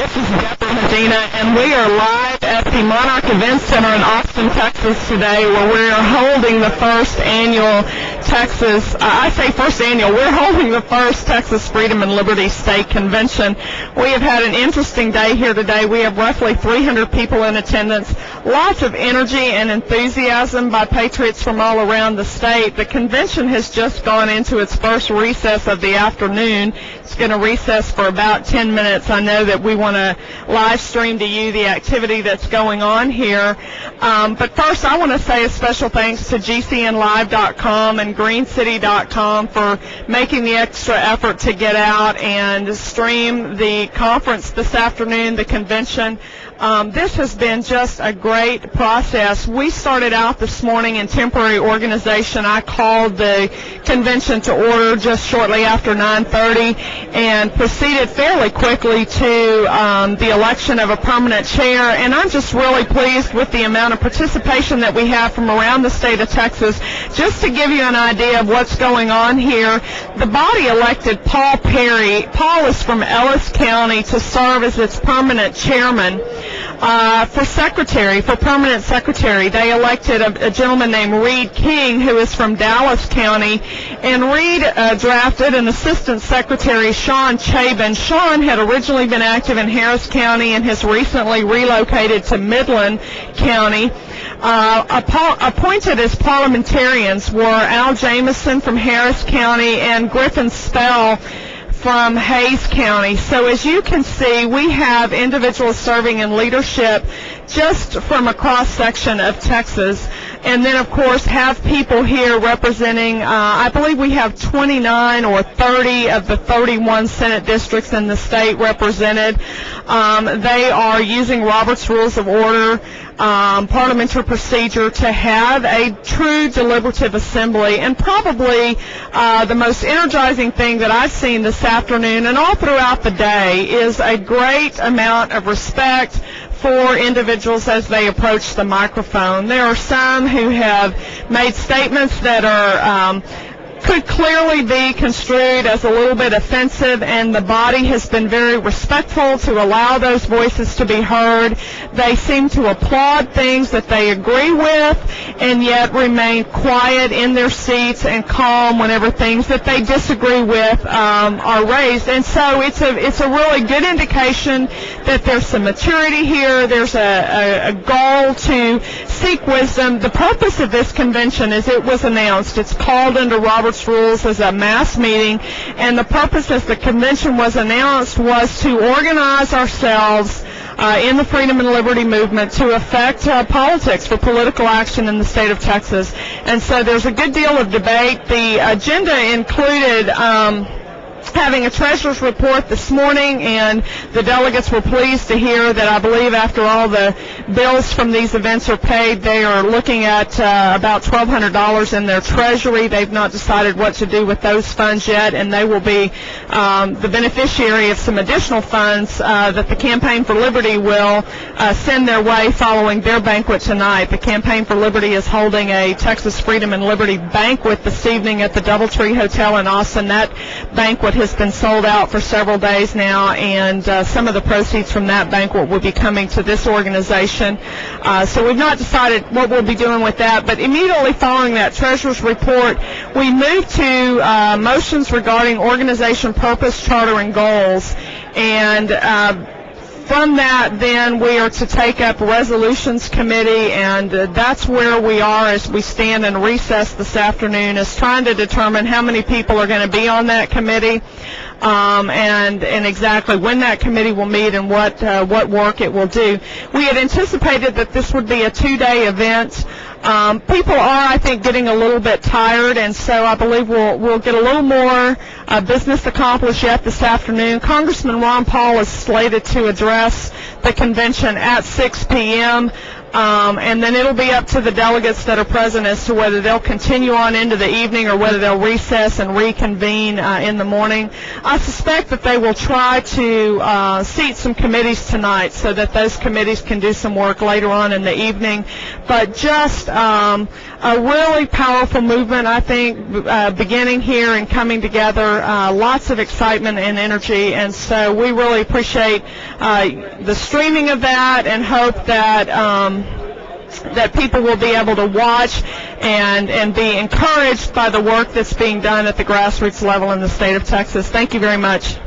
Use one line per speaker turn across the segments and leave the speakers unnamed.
This is Deborah Medina, and we are live at the Monarch Event Center in Austin, Texas today, where we are holding the first annual we're holding the first Texas Freedom and Liberty State Convention. We have had an interesting day here today. We have roughly 300 people in attendance, lots of energy and enthusiasm by patriots from all around the state. The convention has just gone into its first recess of the afternoon. It's going to recess for about 10 minutes. I know that we want to live stream to you the activity that's going on here. But first, I want to say a special thanks to GCNlive.com and GreenCity.com for making the extra effort to get out and stream the conference this afternoon, the convention. This has been just a great process. We started out this morning in temporary organization. I called the convention to order just shortly after 9:30 and proceeded fairly quickly to the election of a permanent chair. And I'm just really pleased with the amount of participation that we have from around the state of Texas. Just to give you an idea of what's going on here, the body elected Paul Perry. Paul is from Ellis County to serve as its permanent chairman. For permanent secretary, they elected a gentleman named Reed King, who is from Dallas County, and Reed drafted an assistant secretary, Sean Chabin. Sean had originally been active in Harris County and has recently relocated to Midland County. Appointed as parliamentarians were Al Jamison from Harris County and Griffin Spell from Hayes County. So as you can see, we have individuals serving in leadership just from a cross-section of Texas. And then, of course, have people here representing, I believe we have 29 or 30 of the 31 Senate districts in the state represented. They are using Robert's Rules of Order, parliamentary procedure to have a true deliberative assembly. And probably the most energizing thing that I've seen this afternoon and all throughout the day is a great amount of respect for individuals as they approach the microphone. There are some who have made statements that are could clearly be construed as a little bit offensive, and the body has been very respectful to allow those voices to be heard. They seem to applaud things that they agree with and yet remain quiet in their seats and calm whenever things that they disagree with are raised. And so it's a really good indication that there's some maturity here. There's a goal to seek wisdom. The purpose of this convention, as it was announced, it's called under Robert's Rules as a mass meeting, and the purpose as the convention was announced was to organize ourselves in the freedom and liberty movement to affect politics for political action in the state of Texas. And so there's a good deal of debate. The agenda included having a treasurer's report this morning, and the delegates were pleased to hear that I believe after all the bills from these events are paid, they are looking at about $1,200 in their treasury. They've not decided what to do with those funds yet, and they will be the beneficiary of some additional funds that the Campaign for Liberty will send their way following their banquet tonight. The Campaign for Liberty is holding a Texas Freedom and Liberty banquet this evening at the Doubletree Hotel in Austin. That banquet has been sold out for several days now, and some of the proceeds from that banquet will be coming to this organization. So we've not decided what we'll be doing with that, but immediately following that treasurer's report, we moved to motions regarding organization purpose, charter, and goals. And from that, then, we are to take up resolutions committee, and that's where we are as we stand in recess this afternoon, is trying to determine how many people are going to be on that committee, and exactly when that committee will meet and what work it will do. We had anticipated that this would be a 2-day event. People are, I think, getting a little bit tired, and so I believe we'll get a little more business accomplished yet this afternoon. Congressman Ron Paul is slated to address the convention at 6 p.m. and then it'll be up to the delegates that are present as to whether they'll continue on into the evening or whether they'll recess and reconvene in the morning. I suspect that they will try to seat some committees tonight so that those committees can do some work later on in the evening. But just a really powerful movement, I think, beginning here and coming together. Lots of excitement and energy, and so we really appreciate the streaming of that and hope that that people will be able to watch and be encouraged by the work that's being done at the grassroots level in the state of Texas. Thank you very much.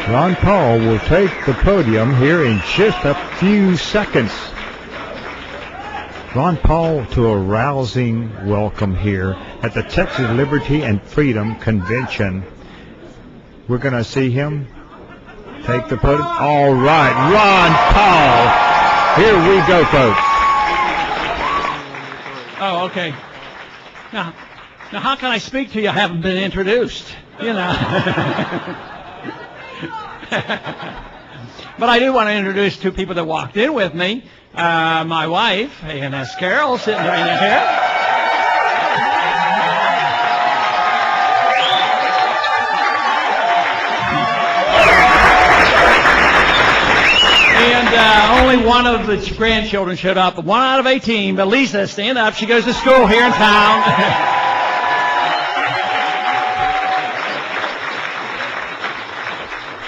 Ron Paul will take the podium here in just a few seconds. Ron Paul to a rousing welcome here at the Texas Liberty and Freedom Convention. We're going to see him take the podium. All right, Ron Paul. Here we go, folks.
Oh, okay. Now how can I speak to you? I haven't been introduced, you know. But I do want to introduce two people that walked in with me. My wife, A&S Carol, sitting right here. And only one of the grandchildren showed up. 1 out of 18. But Lisa, stand up. She goes to school here in town.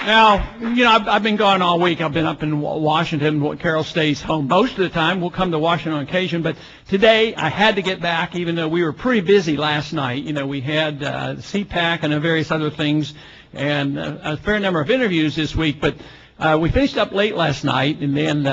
Now, you know, I've been gone all week. I've been up in Washington. Carol stays home most of the time. We'll come to Washington on occasion. But today, I had to get back, even though we were pretty busy last night. You know, we had CPAC and various other things and a fair number of interviews this week. But we finished up late last night. And then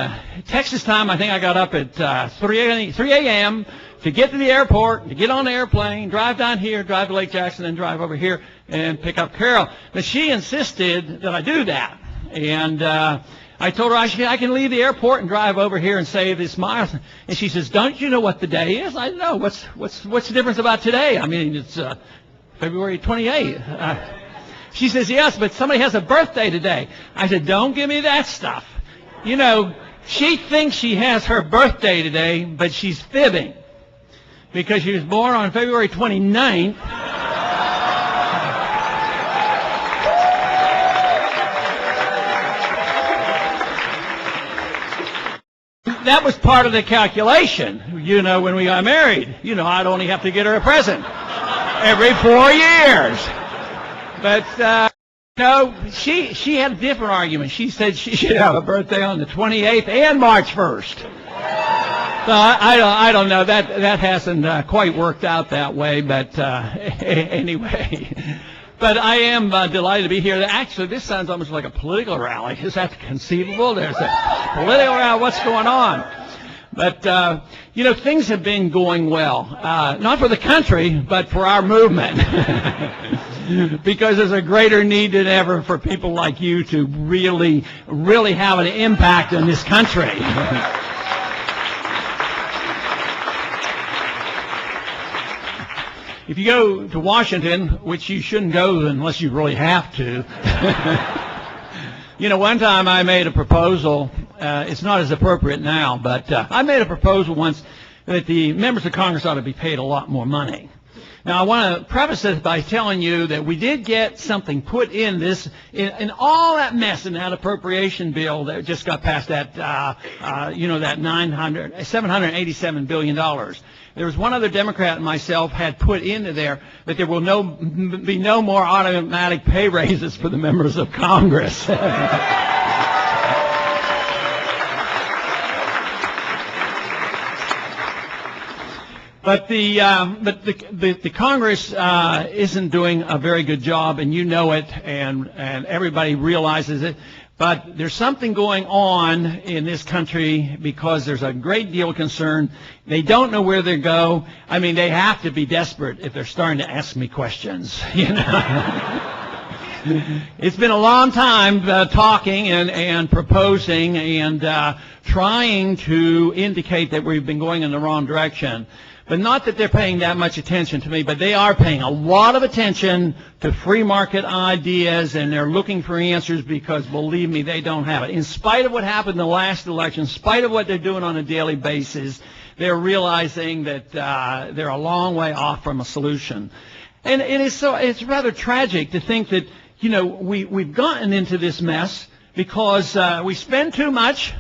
Texas time, I think I got up at 3 a.m. to get to the airport, to get on the airplane, drive down here, drive to Lake Jackson, and drive over here and pick up Carol. But she insisted that I do that. And I told her I can leave the airport and drive over here and save this mile. And she says, "Don't you know what the day is?" I know. What's the difference about today? I mean, it's February 28th. She says, "Yes, but somebody has a birthday today." I said, "Don't give me that stuff." You know, she thinks she has her birthday today, but she's fibbing because she was born on February 29th. that was part of the calculation. You know, when we got married, you know, I'd only have to get her a present every 4 years. But no, she had a different argument. She said she should have a birthday on the 28th and March 1st. So I don't know. That hasn't quite worked out that way. But anyway. But I am delighted to be here. Actually, this sounds almost like a political rally. Is that conceivable? There's a political rally. What's going on? But, you know, things have been going well. Not for the country, but for our movement. Because there's a greater need than ever for people like you to really have an impact in this country. If you go to Washington, which you shouldn't go unless you really have to, you know, one time I made a proposal, it's not as appropriate now, but I made a proposal once that the members of Congress ought to be paid a lot more money. Now, I want to preface this by telling you that we did get something put in this, in all that mess in that appropriation bill that just got passed, that, you know, that $787 billion. There was one other Democrat and myself had put into there that there will be no more automatic pay raises for the members of Congress. But the Congress isn't doing a very good job, and you know it, and everybody realizes it. But there's something going on in this country because there's a great deal of concern. They don't know where they go. I mean, they have to be desperate if they're starting to ask me questions, you know. It's been a long time talking and proposing and trying to indicate that we've been going in the wrong direction. But not that they're paying that much attention to me, but they are paying a lot of attention to free market ideas, and they're looking for answers because, believe me, they don't have it. In spite of what happened in the last election, in spite of what they're doing on a daily basis, they're realizing that they're a long way off from a solution. And it's rather tragic to think that, you know, we've gotten into this mess because we spend too much,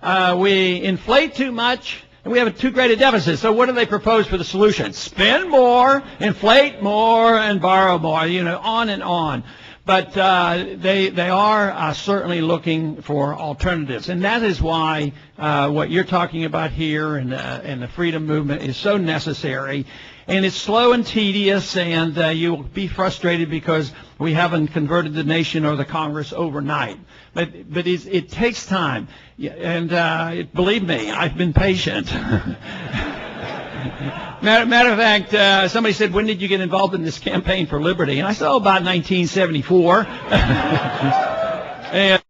we inflate too much, and we have too great a deficit. So what do they propose for the solution? Spend more, inflate more, and borrow more, you know, on and on. But they are certainly looking for alternatives. And that is why what you're talking about here and the freedom movement is so necessary. And it's slow and tedious, and you'll be frustrated because we haven't converted the nation or the Congress overnight. But it takes time. And believe me, I've been patient. Matter of fact, somebody said, when did you get involved in this campaign for liberty? And I said, about 1974. And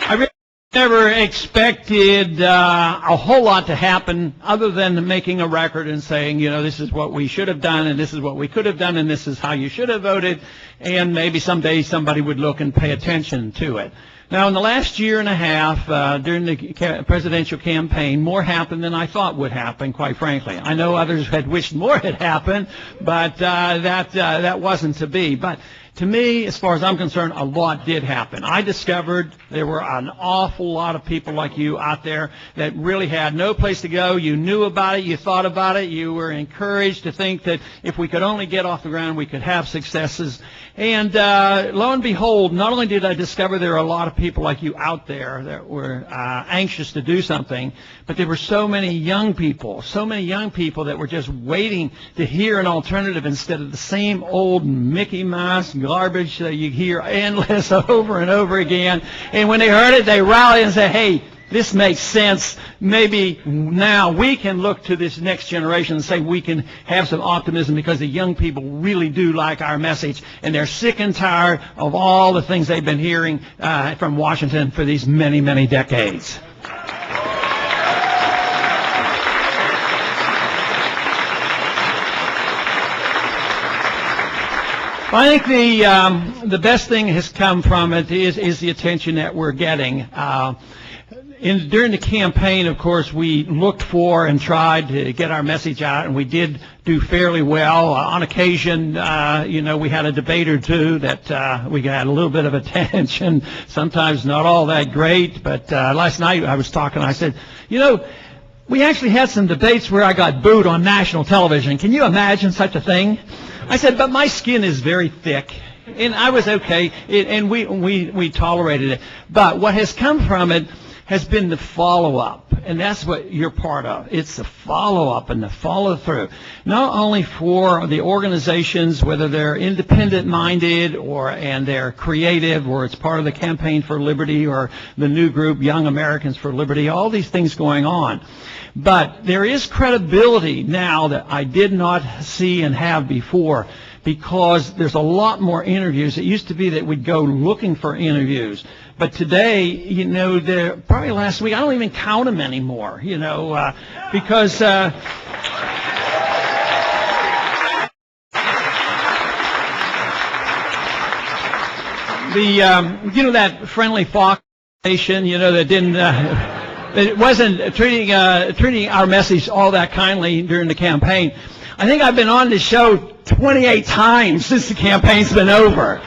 I really never expected a whole lot to happen other than making a record and saying, you know, this is what we should have done and this is what we could have done and this is how you should have voted, and maybe someday somebody would look and pay attention to it. Now, in the last year and a half, during the presidential campaign, more happened than I thought would happen, quite frankly. I know others had wished more had happened, but that wasn't to be. But to me, as far as I'm concerned, a lot did happen. I discovered there were an awful lot of people like you out there that really had no place to go. You knew about it. You thought about it. You were encouraged to think that if we could only get off the ground, we could have successes. And lo and behold, not only did I discover there are a lot of people like you out there that were anxious to do something, but there were so many young people that were just waiting to hear an alternative instead of the same old Mickey Mouse garbage that you hear endless over and over again. And when they heard it, they rallied and said, hey, this makes sense. Maybe now we can look to this next generation and say we can have some optimism because the young people really do like our message, and they're sick and tired of all the things they've been hearing from Washington for these many, many decades. I think the best thing has come from it is the attention that we're getting. during the campaign, of course, we looked for and tried to get our message out, and we did do fairly well. On occasion, we had a debate or two that we got a little bit of attention, sometimes not all that great. But last night I was talking, I said, we actually had some debates where I got booed on national television. Can you imagine such a thing? I said, but my skin is very thick. And I was okay, and we tolerated it. But what has come from it has been the follow-up, and that's what you're part of. It's the follow-up and the follow-through, not only for the organizations, whether they're independent-minded and they're creative, or it's part of the Campaign for Liberty or the new group, Young Americans for Liberty, all these things going on. But there is credibility now that I did not see and have before, because there's a lot more interviews. It used to be that we'd go looking for interviews. But today, probably last week, I don't even count them anymore, because that friendly Fox station, that didn't, it wasn't treating our message all that kindly during the campaign. I think I've been on this show 28 times since the campaign's been over.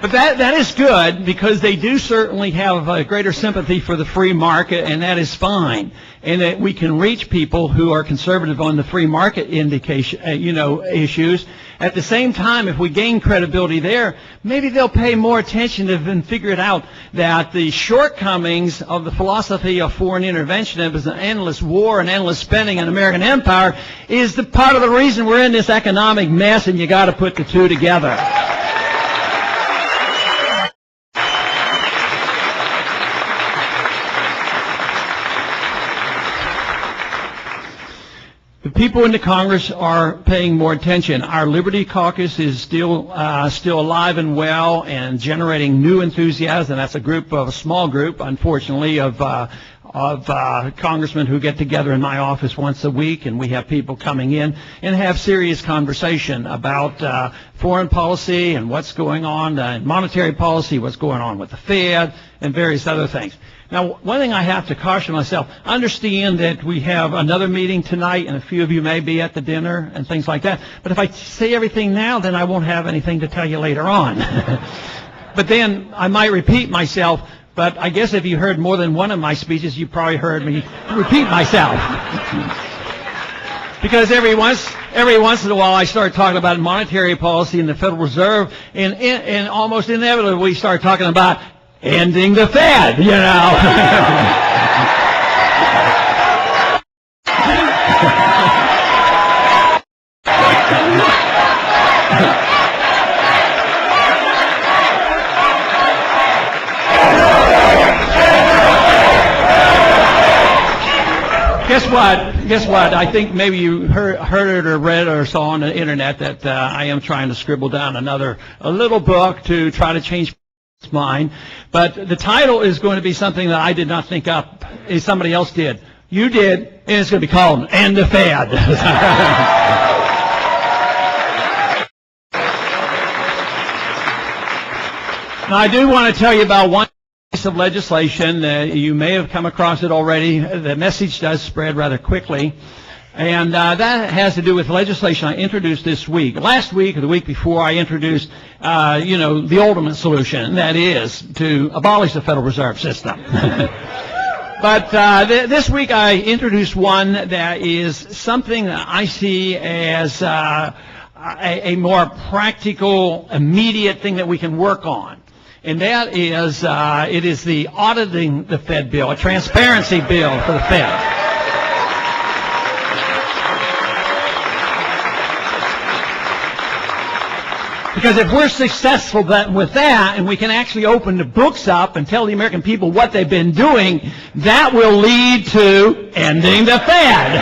But that is good, because they do certainly have a greater sympathy for the free market, and that is fine. And that we can reach people who are conservative on the free market issues. At the same time, if we gain credibility there, maybe they'll pay more attention and figure it out that the shortcomings of the philosophy of foreign intervention, as an endless war and endless spending on American empire, is the part of the reason we're in this economic mess, and you got to put the two together. The people in the Congress are paying more attention. Our Liberty Caucus is still alive and well and generating new enthusiasm. That's a small group, unfortunately, of congressmen who get together in my office once a week, and we have people coming in and have serious conversation about foreign policy and what's going on, monetary policy, what's going on with the Fed, and various other things. Now, one thing I have to caution myself, understand that we have another meeting tonight, and a few of you may be at the dinner and things like that. But if I say everything now, then I won't have anything to tell you later on. But then I might repeat myself. But I guess if you heard more than one of my speeches, you probably heard me repeat myself. Because every once in a while I start talking about monetary policy and the Federal Reserve, and almost inevitably we start talking about ending the Fed, Guess what? I think maybe you heard it or read or saw on the internet that I am trying to scribble down a little book to try to change mind. But the title is going to be something that I did not think up. Somebody else did. You did, and it's going to be called End the Fed. Now, I do want to tell you about one piece of legislation. You may have come across it already. The message does spread rather quickly. And that has to do with legislation I introduced this week. Last week or the week before, I introduced, the ultimate solution, that is to abolish the Federal Reserve System. But this week I introduced one that is something that I see as a more practical, immediate thing that we can work on. And that is, it is the auditing the Fed bill, a transparency bill for the Fed. Because if we're successful with that, and we can actually open the books up and tell the American people what they've been doing, that will lead to ending the Fed.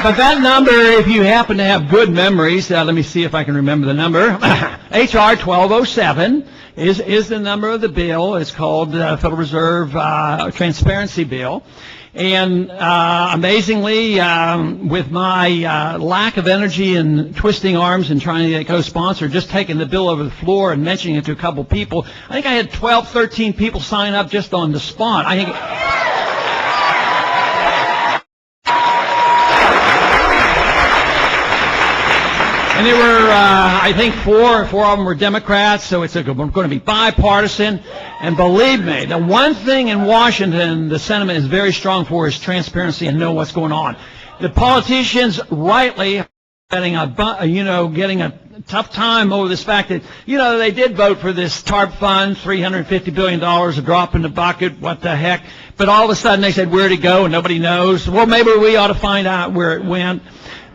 But that number, if you happen to have good memories, let me see if I can remember the number. H.R. 1207 is the number of the bill. It's called the Federal Reserve Transparency Bill. And amazingly, with my lack of energy and twisting arms and trying to get a co-sponsor, just taking the bill over the floor and mentioning it to a couple people, I think I had 12, 13 people sign up just on the spot. I think. And there were, I think, four of them were Democrats, so it's going to be bipartisan. And believe me, the one thing in Washington the sentiment is very strong for is transparency and know what's going on. The politicians rightly are getting a tough time over this fact that, they did vote for this TARP fund, $350 billion, a drop in the bucket, what the heck. But all of a sudden they said, where'd it go? And nobody knows. Well, maybe we ought to find out where it went.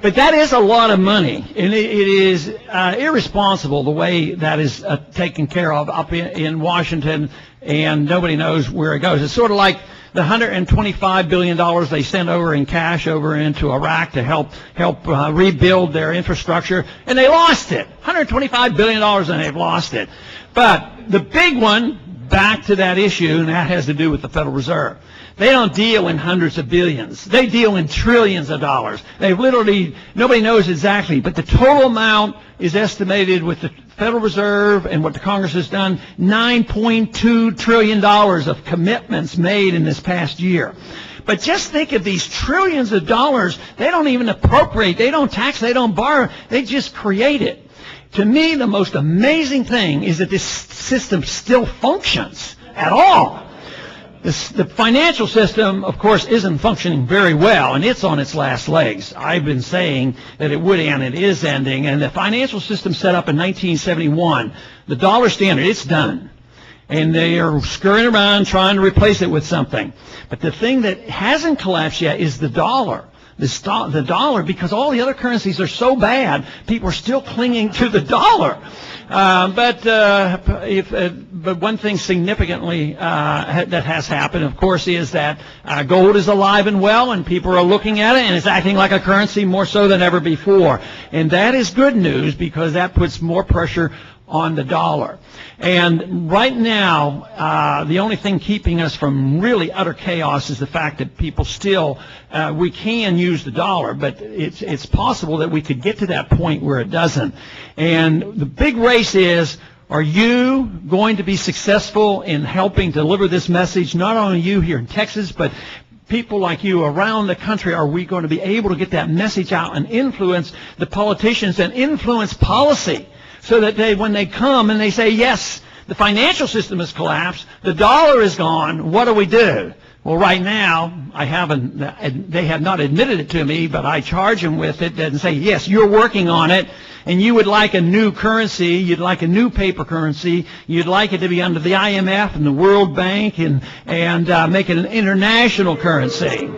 But that is a lot of money, and it is irresponsible the way that is taken care of up in Washington, and nobody knows where it goes. It's sort of like the $125 billion they sent over in cash over into Iraq to help rebuild their infrastructure, and they lost it. $125 billion, and they've lost it. But the big one, back to that issue, and that has to do with the Federal Reserve. They don't deal in hundreds of billions. They deal in trillions of dollars. They literally, nobody knows exactly, but the total amount is estimated with the Federal Reserve and what the Congress has done, $9.2 trillion of commitments made in this past year. But just think of these trillions of dollars. They don't even appropriate. They don't tax. They don't borrow. They just create it. To me, the most amazing thing is that this system still functions at all. The financial system, of course, isn't functioning very well, and it's on its last legs. I've been saying that it would end, it is ending, and the financial system set up in 1971, the dollar standard, it's done. And they are scurrying around trying to replace it with something. But the thing that hasn't collapsed yet is the dollar. The dollar, because all the other currencies are so bad, people are still clinging to the dollar. But one thing significantly that has happened, of course, is that gold is alive and well, and people are looking at it, and it's acting like a currency more so than ever before. And that is good news because that puts more pressure on the dollar. And right now, the only thing keeping us from really utter chaos is the fact that people still, we can use the dollar, but it's possible that we could get to that point where it doesn't. And the big race is, are you going to be successful in helping deliver this message, not only you here in Texas, but people like you around the country? Are we going to be able to get that message out and influence the politicians and influence policy? So that when they come and they say, yes, the financial system has collapsed, the dollar is gone, what do we do? Well, right now, they have not admitted it to me, but I charge them with it and say, yes, you're working on it, and you would like a new currency, you'd like a new paper currency, you'd like it to be under the IMF and the World Bank and make it an international currency.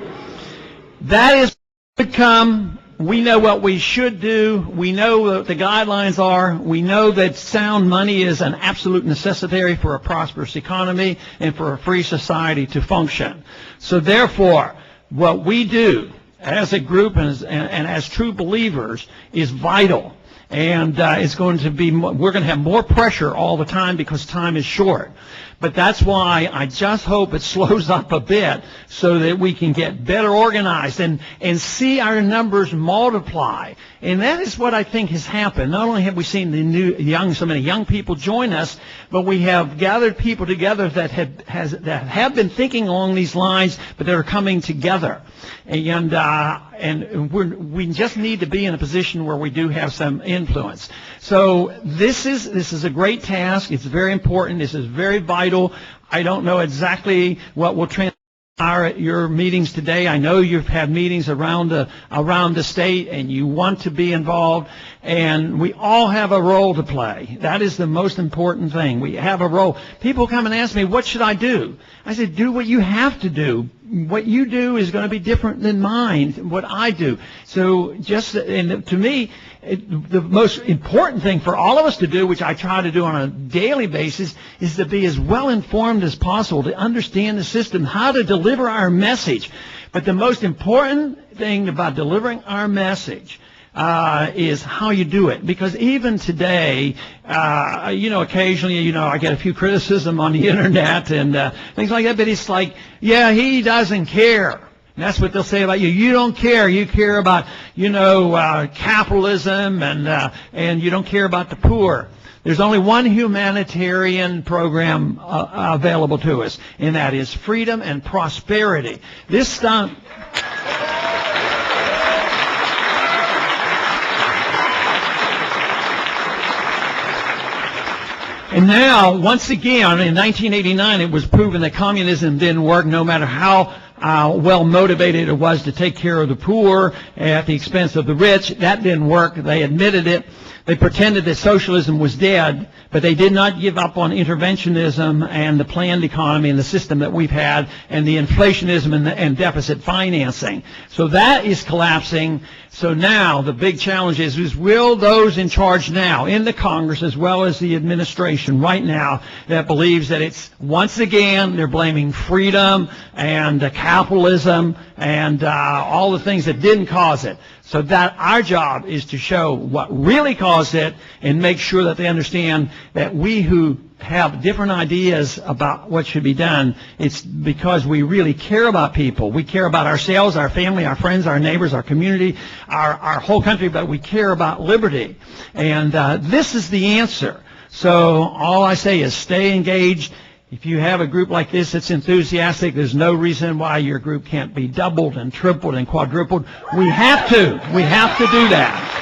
That is would come. We know what we should do. We know what the guidelines are. We know that sound money is an absolute necessity for a prosperous economy and for a free society to function. So therefore, what we do as a group and as true believers is vital. And it's going to be, we're going to have more pressure all the time because time is short. But that's why I just hope it slows up a bit so that we can get better organized and see our numbers multiply. And that is what I think has happened. Not only have we seen so many young people join us, but we have gathered people together that have been thinking along these lines, but that are coming together. And we just need to be in a position where we do have some influence. So this is a great task. It's very important. This is very vital. I don't know exactly what will transpire at your meetings today. I know you've had meetings around the state, and you want to be involved. And we all have a role to play. That is the most important thing. We have a role. People come and ask me, what should I do? I said, do what you have to do. What you do is going to be different than mine, what I do. So to me, the most important thing for all of us to do, which I try to do on a daily basis, is to be as well informed as possible, to understand the system, how to deliver our message. But the most important thing about delivering our message is how you do it. Because even today, occasionally, I get a few criticism on the internet and things like that, but it's like, yeah, he doesn't care. And that's what they'll say about you. You don't care. You care about, capitalism, and you don't care about the poor. There's only one humanitarian program available to us, and that is freedom and prosperity. This stunt. And now, once again, in 1989, it was proven that communism didn't work, no matter how well motivated it was to take care of the poor at the expense of the rich. That didn't work. They admitted it. They pretended that socialism was dead, but they did not give up on interventionism and the planned economy and the system that we've had and the inflationism and deficit financing. So that is collapsing. So now the big challenge is will those in charge now in the Congress as well as the administration right now that believes that it's once again they're blaming freedom and capitalism and all the things that didn't cause it. So that our job is to show what really caused it and make sure that they understand that we who have different ideas about what should be done, it's because we really care about people. We care about ourselves, our family, our friends, our neighbors, our community, our whole country, but we care about liberty. And this is the answer. So all I say is stay engaged. If you have a group like this that's enthusiastic, there's no reason why your group can't be doubled and tripled and quadrupled. We have to. We have to do that.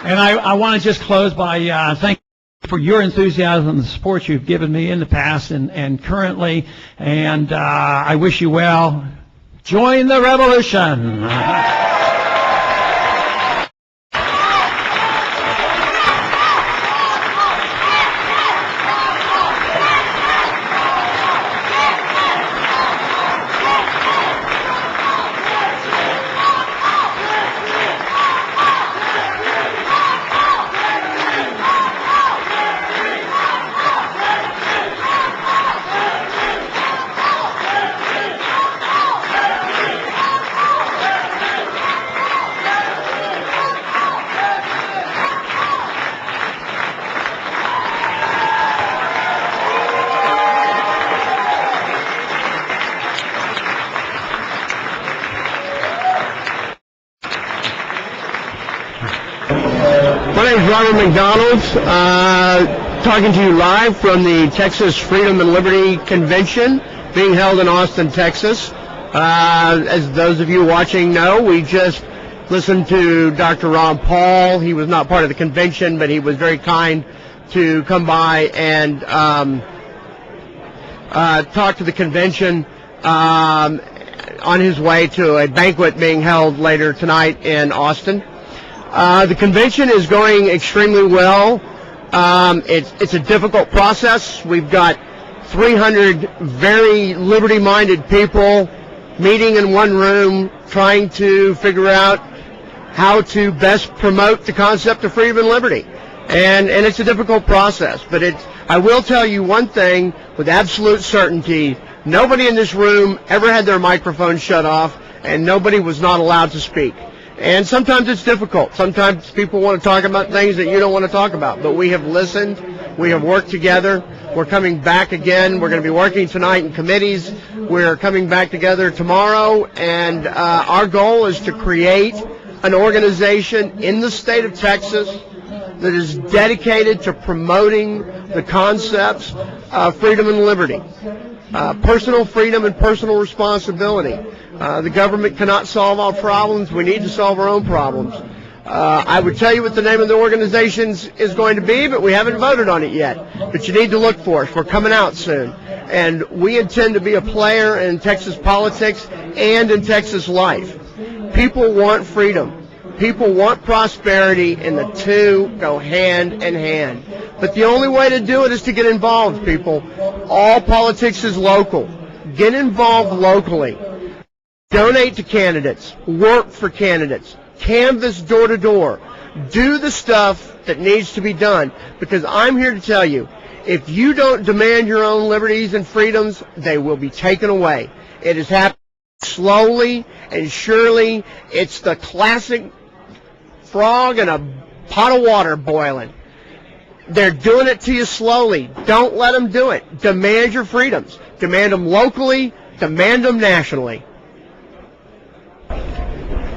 And I want to just close by thanking you for your enthusiasm and the support you've given me in the past and currently. And I wish you well. Join the revolution.
Robert McDonald, talking to you live from the Texas Freedom and Liberty Convention being held in Austin, Texas. As those of you watching know, we just listened to Dr. Ron Paul. He was not part of the convention, but he was very kind to come by and talk to the convention on his way to a banquet being held later tonight in Austin. The convention is going extremely well. It's a difficult process. We've got 300 very liberty-minded people meeting in one room trying to figure out how to best promote the concept of freedom and liberty. And it's a difficult process. But I will tell you one thing with absolute certainty. Nobody in this room ever had their microphone shut off, and nobody was not allowed to speak. And sometimes it's difficult. Sometimes people want to talk about things that you don't want to talk about. But we have listened. We have worked together. We're coming back again. We're going to be working tonight in committees. We're coming back together tomorrow. And our goal is to create an organization in the state of Texas that is dedicated to promoting the concepts of freedom and liberty, personal freedom and personal responsibility. The government cannot solve all problems. We need to solve our own problems. I would tell you what the name of the organization is going to be, but we haven't voted on it yet. But you need to look for us. We're coming out soon. And we intend to be a player in Texas politics and in Texas life. People want freedom. People want prosperity, and the two go hand in hand. But the only way to do it is to get involved, people. All politics is local. Get involved locally. Donate to candidates. Work for candidates. Canvass door to door. Do the stuff that needs to be done. Because I'm here to tell you, if you don't demand your own liberties and freedoms, they will be taken away. It is happening slowly and surely. It's the classic frog in a pot of water boiling. They're doing it to you slowly. Don't let them do it. Demand your freedoms. Demand them locally. Demand them nationally.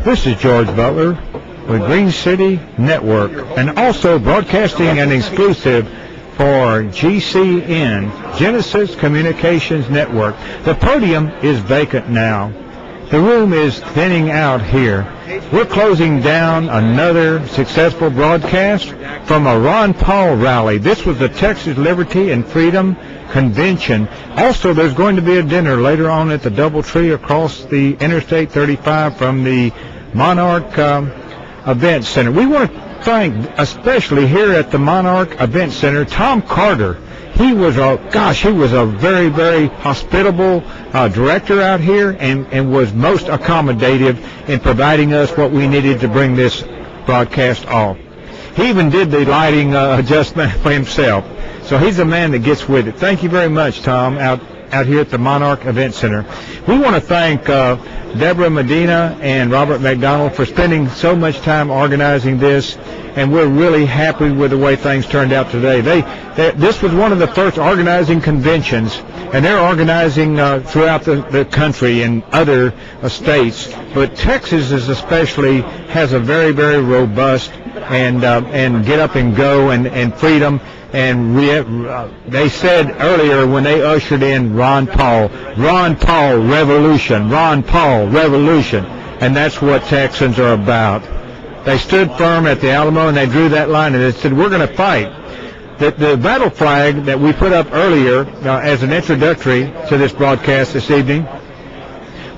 This is George Butler with Green City Network, and also broadcasting an exclusive for GCN, Genesis Communications Network. The podium is vacant now. The room is thinning out here. We're closing down another successful broadcast from a Ron Paul rally. This was the Texas Liberty and Freedom Convention. Also, there's going to be a dinner later on at the DoubleTree across the Interstate 35 from the Monarch Event Center. We want to thank, especially here at the Monarch Event Center, Tom Carter. He was a very, very hospitable director out here, and was most accommodative in providing us what we needed to bring this broadcast off. He even did the lighting adjustment for himself. So he's a man that gets with it. Thank you very much, Tom, out here at the Monarch Event Center. We want to thank Deborah Medina and Robert McDonald for spending so much time organizing this, and we're really happy with the way things turned out today. This was one of the first organizing conventions, and they're organizing throughout the country and other states, but Texas is especially has a very, very robust and get up and go and freedom. And they said earlier when they ushered in Ron Paul Revolution, Ron Paul Revolution, and that's what Texans are about. They stood firm at the Alamo, and they drew that line, and they said, we're going to fight. The battle flag that we put up earlier as an introductory to this broadcast this evening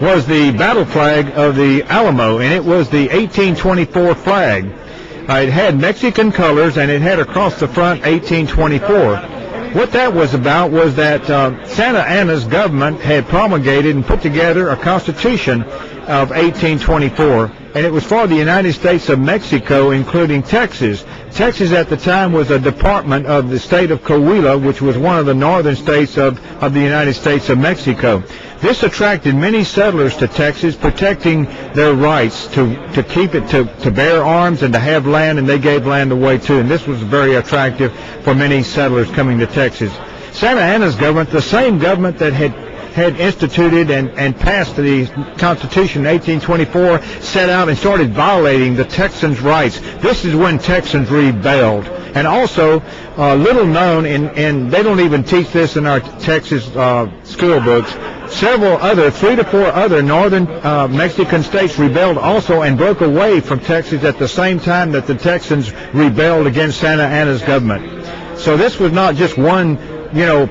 was the battle flag of the Alamo, and it was the 1824 flag. It had Mexican colors, and it had across the front 1824. What that was about was that Santa Anna's government had promulgated and put together a constitution of 1824, and it was for the United States of Mexico, including Texas. Texas at the time was a department of the state of Coahuila, which was one of the northern states of the United States of Mexico. This attracted many settlers to Texas, protecting their rights to keep it, to bear arms and to have land, and they gave land away too. And this was very attractive for many settlers coming to Texas. Santa Anna's government, the same government that had instituted and passed the Constitution in 1824, set out and started violating the Texans' rights. This is when Texans rebelled. And also, little known, and they don't even teach this in our Texas school books, several other, 3 to 4 other northern Mexican states rebelled also and broke away from Texas at the same time that the Texans rebelled against Santa Anna's government. So this was not just one,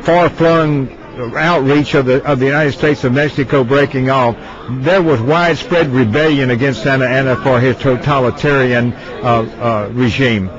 far-flung outreach of the United States of Mexico breaking off. There was widespread rebellion against Santa Anna for his totalitarian regime.